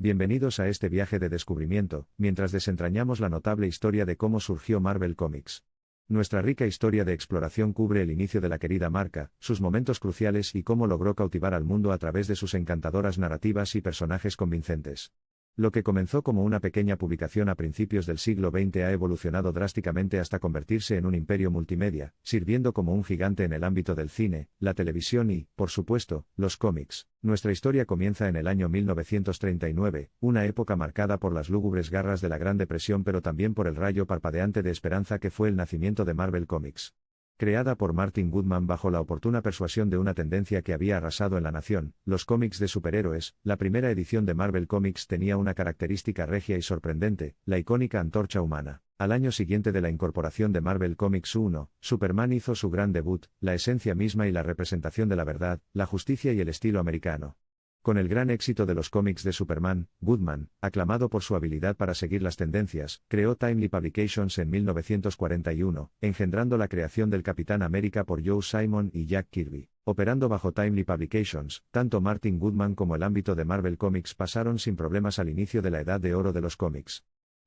Bienvenidos a este viaje de descubrimiento, mientras desentrañamos la notable historia de cómo surgió Marvel Comics. Nuestra rica historia de exploración cubre el inicio de la querida marca, sus momentos cruciales y cómo logró cautivar al mundo a través de sus encantadoras narrativas y personajes convincentes. Lo que comenzó como una pequeña publicación a principios del siglo XX ha evolucionado drásticamente hasta convertirse en un imperio multimedia, sirviendo como un gigante en el ámbito del cine, la televisión y, por supuesto, los cómics. Nuestra historia comienza en el año 1939, una época marcada por las lúgubres garras de la Gran Depresión pero también por el rayo parpadeante de esperanza que fue el nacimiento de Marvel Comics. Creada por Martin Goodman bajo la oportuna persuasión de una tendencia que había arrasado en la nación, los cómics de superhéroes, la primera edición de Marvel Comics tenía una característica regia y sorprendente, la icónica antorcha humana. Al año siguiente de la incorporación de Marvel Comics 1, Superman hizo su gran debut, la esencia misma y la representación de la verdad, la justicia y el estilo americano. Con el gran éxito de los cómics de Superman, Goodman, aclamado por su habilidad para seguir las tendencias, creó Timely Publications en 1941, engendrando la creación del Capitán América por Joe Simon y Jack Kirby. Operando bajo Timely Publications, tanto Martin Goodman como el ámbito de Marvel Comics pasaron sin problemas al inicio de la edad de oro de los cómics.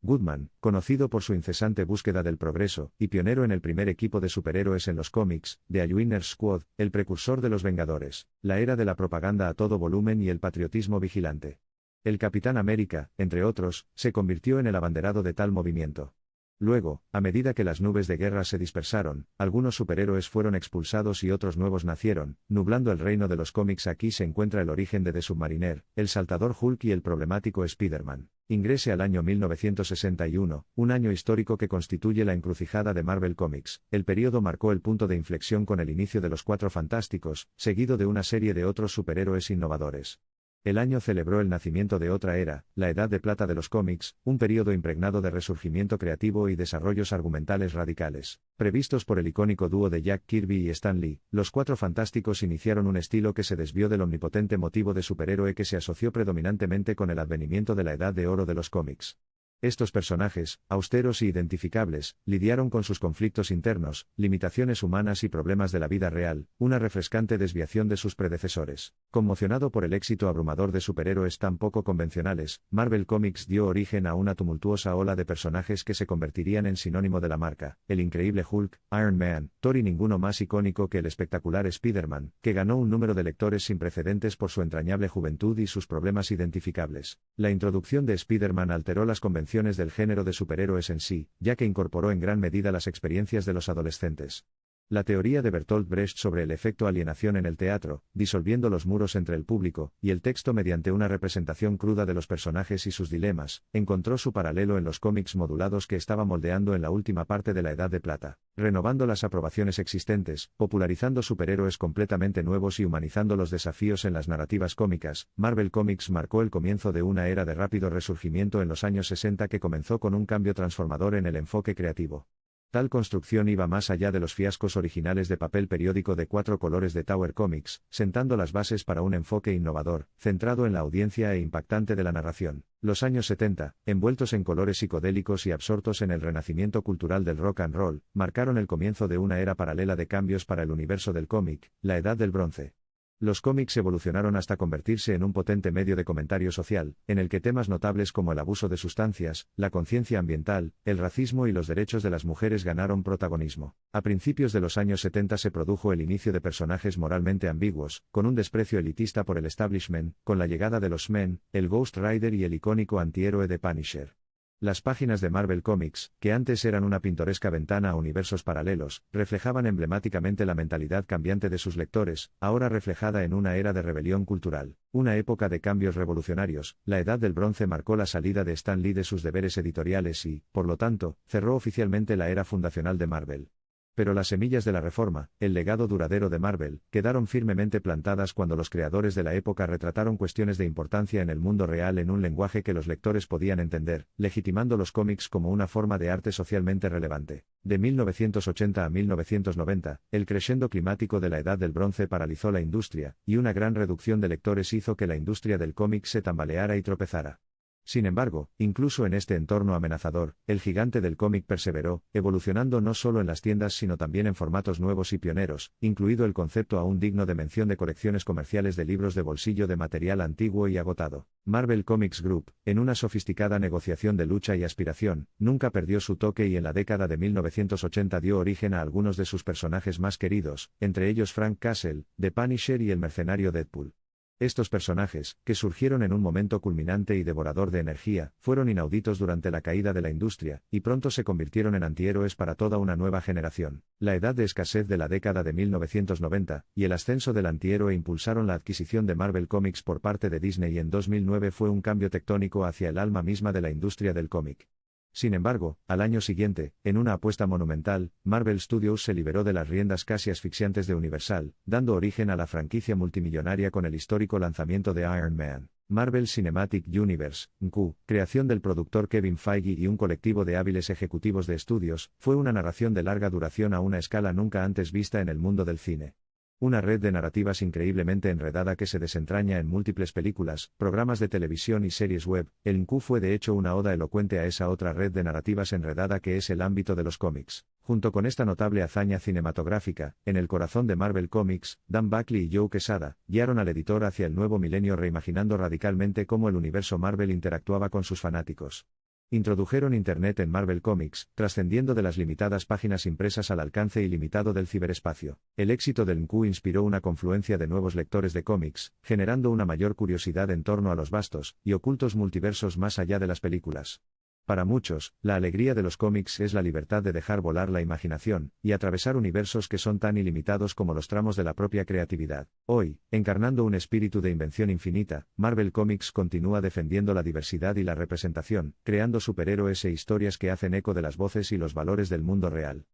Goodman, conocido por su incesante búsqueda del progreso, y pionero en el primer equipo de superhéroes en los cómics, The Winners Squad, el precursor de los Vengadores, la era de la propaganda a todo volumen y el patriotismo vigilante. El Capitán América, entre otros, se convirtió en el abanderado de tal movimiento. Luego, a medida que las nubes de guerra se dispersaron, algunos superhéroes fueron expulsados y otros nuevos nacieron, nublando el reino de los cómics. Aquí se encuentra el origen de The Submariner, el saltador Hulk y el problemático Spider-Man. Ingrese al año 1961, un año histórico que constituye la encrucijada de Marvel Comics. El período marcó el punto de inflexión con el inicio de los Cuatro Fantásticos, seguido de una serie de otros superhéroes innovadores. El año celebró el nacimiento de otra era, la Edad de Plata de los cómics, un período impregnado de resurgimiento creativo y desarrollos argumentales radicales. Previstos por el icónico dúo de Jack Kirby y Stan Lee, los Cuatro Fantásticos iniciaron un estilo que se desvió del omnipotente motivo de superhéroe que se asoció predominantemente con el advenimiento de la Edad de Oro de los cómics. Estos personajes, austeros y identificables, lidiaron con sus conflictos internos, limitaciones humanas y problemas de la vida real, una refrescante desviación de sus predecesores. Conmocionado por el éxito abrumador de superhéroes tan poco convencionales, Marvel Comics dio origen a una tumultuosa ola de personajes que se convertirían en sinónimo de la marca: el increíble Hulk, Iron Man, Thor y ninguno más icónico que el espectacular Spider-Man, que ganó un número de lectores sin precedentes por su entrañable juventud y sus problemas identificables. La introducción de Spider-Man alteró las convenciones del género de superhéroes en sí, ya que incorporó en gran medida las experiencias de los adolescentes. La teoría de Bertolt Brecht sobre el efecto alienación en el teatro, disolviendo los muros entre el público y el texto mediante una representación cruda de los personajes y sus dilemas, encontró su paralelo en los cómics modulados que estaba moldeando en la última parte de la Edad de Plata, renovando las aprobaciones existentes, popularizando superhéroes completamente nuevos y humanizando los desafíos en las narrativas cómicas. Marvel Comics marcó el comienzo de una era de rápido resurgimiento en los años 60 que comenzó con un cambio transformador en el enfoque creativo. Tal construcción iba más allá de los fiascos originales de papel periódico de 4 colores de Tower Comics, sentando las bases para un enfoque innovador, centrado en la audiencia e impactante de la narración. Los años 70, envueltos en colores psicodélicos y absortos en el renacimiento cultural del rock and roll, marcaron el comienzo de una era paralela de cambios para el universo del cómic, la Edad del Bronce. Los cómics evolucionaron hasta convertirse en un potente medio de comentario social, en el que temas notables como el abuso de sustancias, la conciencia ambiental, el racismo y los derechos de las mujeres ganaron protagonismo. A principios de los años 70 se produjo el inicio de personajes moralmente ambiguos, con un desprecio elitista por el establishment, con la llegada de los Men, el Ghost Rider y el icónico antihéroe de Punisher. Las páginas de Marvel Comics, que antes eran una pintoresca ventana a universos paralelos, reflejaban emblemáticamente la mentalidad cambiante de sus lectores, ahora reflejada en una era de rebelión cultural, una época de cambios revolucionarios. La Edad del Bronce marcó la salida de Stan Lee de sus deberes editoriales y, por lo tanto, cerró oficialmente la era fundacional de Marvel. Pero las semillas de la reforma, el legado duradero de Marvel, quedaron firmemente plantadas cuando los creadores de la época retrataron cuestiones de importancia en el mundo real en un lenguaje que los lectores podían entender, legitimando los cómics como una forma de arte socialmente relevante. De 1980 a 1990, el crescendo climático de la Edad del Bronce paralizó la industria, y una gran reducción de lectores hizo que la industria del cómic se tambaleara y tropezara. Sin embargo, incluso en este entorno amenazador, el gigante del cómic perseveró, evolucionando no solo en las tiendas sino también en formatos nuevos y pioneros, incluido el concepto aún digno de mención de colecciones comerciales de libros de bolsillo de material antiguo y agotado. Marvel Comics Group, en una sofisticada negociación de lucha y aspiración, nunca perdió su toque y en la década de 1980 dio origen a algunos de sus personajes más queridos, entre ellos Frank Castle, The Punisher y el mercenario Deadpool. Estos personajes, que surgieron en un momento culminante y devorador de energía, fueron inauditos durante la caída de la industria, y pronto se convirtieron en antihéroes para toda una nueva generación. La edad de escasez de la década de 1990, y el ascenso del antihéroe impulsaron la adquisición de Marvel Comics por parte de Disney en 2009 fue un cambio tectónico hacia el alma misma de la industria del cómic. Sin embargo, al año siguiente, en una apuesta monumental, Marvel Studios se liberó de las riendas casi asfixiantes de Universal, dando origen a la franquicia multimillonaria con el histórico lanzamiento de Iron Man. Marvel Cinematic Universe, MCU, creación del productor Kevin Feige y un colectivo de hábiles ejecutivos de estudios, fue una narración de larga duración a una escala nunca antes vista en el mundo del cine. Una red de narrativas increíblemente enredada que se desentraña en múltiples películas, programas de televisión y series web. El MCU fue de hecho una oda elocuente a esa otra red de narrativas enredada que es el ámbito de los cómics. Junto con esta notable hazaña cinematográfica, en el corazón de Marvel Comics, Dan Buckley y Joe Quesada, guiaron al editor hacia el nuevo milenio reimaginando radicalmente cómo el universo Marvel interactuaba con sus fanáticos. Introdujeron Internet en Marvel Comics, trascendiendo de las limitadas páginas impresas al alcance ilimitado del ciberespacio. El éxito del MCU inspiró una confluencia de nuevos lectores de cómics, generando una mayor curiosidad en torno a los vastos y ocultos multiversos más allá de las películas. Para muchos, la alegría de los cómics es la libertad de dejar volar la imaginación, y atravesar universos que son tan ilimitados como los tramos de la propia creatividad. Hoy, encarnando un espíritu de invención infinita, Marvel Comics continúa defendiendo la diversidad y la representación, creando superhéroes e historias que hacen eco de las voces y los valores del mundo real.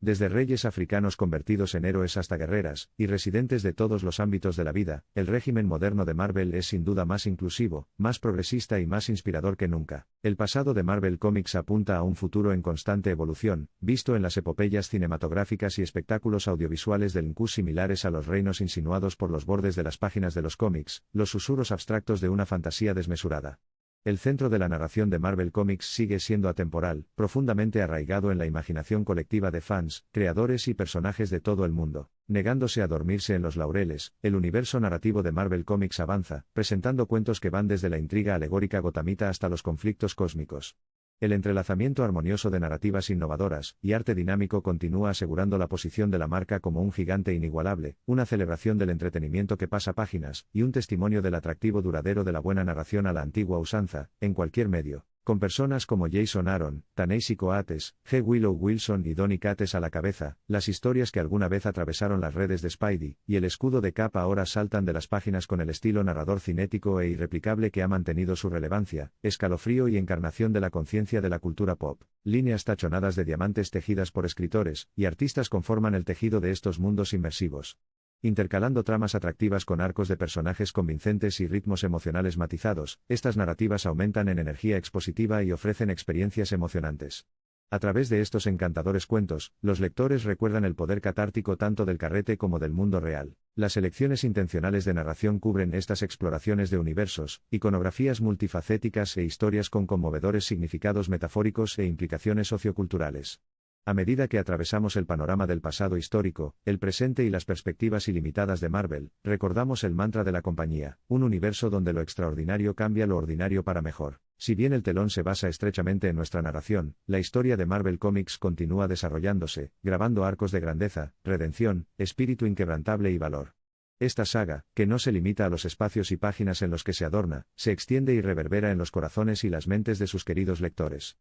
Desde reyes africanos convertidos en héroes hasta guerreras, y residentes de todos los ámbitos de la vida, el régimen moderno de Marvel es sin duda más inclusivo, más progresista y más inspirador que nunca. El pasado de Marvel Comics apunta a un futuro en constante evolución, visto en las epopeyas cinematográficas y espectáculos audiovisuales del MCU similares a los reinos insinuados por los bordes de las páginas de los cómics, los susurros abstractos de una fantasía desmesurada. El centro de la narración de Marvel Comics sigue siendo atemporal, profundamente arraigado en la imaginación colectiva de fans, creadores y personajes de todo el mundo. Negándose a dormirse en los laureles, el universo narrativo de Marvel Comics avanza, presentando cuentos que van desde la intriga alegórica gotamita hasta los conflictos cósmicos. El entrelazamiento armonioso de narrativas innovadoras y arte dinámico continúa asegurando la posición de la marca como un gigante inigualable, una celebración del entretenimiento que pasa páginas, y un testimonio del atractivo duradero de la buena narración a la antigua usanza, en cualquier medio. Con personas como Jason Aaron, Ta-Nehisi Coates, G. Willow Wilson y Donny Cates a la cabeza, las historias que alguna vez atravesaron las redes de Spidey y el escudo de Cap ahora saltan de las páginas con el estilo narrador cinético e irreplicable que ha mantenido su relevancia, escalofrío y encarnación de la conciencia de la cultura pop. Líneas tachonadas de diamantes tejidas por escritores y artistas conforman el tejido de estos mundos inmersivos. Intercalando tramas atractivas con arcos de personajes convincentes y ritmos emocionales matizados, estas narrativas aumentan en energía expositiva y ofrecen experiencias emocionantes. A través de estos encantadores cuentos, los lectores recuerdan el poder catártico tanto del carrete como del mundo real. Las elecciones intencionales de narración cubren estas exploraciones de universos, iconografías multifacéticas e historias con conmovedores significados metafóricos e implicaciones socioculturales. A medida que atravesamos el panorama del pasado histórico, el presente y las perspectivas ilimitadas de Marvel, recordamos el mantra de la compañía, un universo donde lo extraordinario cambia lo ordinario para mejor. Si bien el telón se basa estrechamente en nuestra narración, la historia de Marvel Comics continúa desarrollándose, grabando arcos de grandeza, redención, espíritu inquebrantable y valor. Esta saga, que no se limita a los espacios y páginas en los que se adorna, se extiende y reverbera en los corazones y las mentes de sus queridos lectores.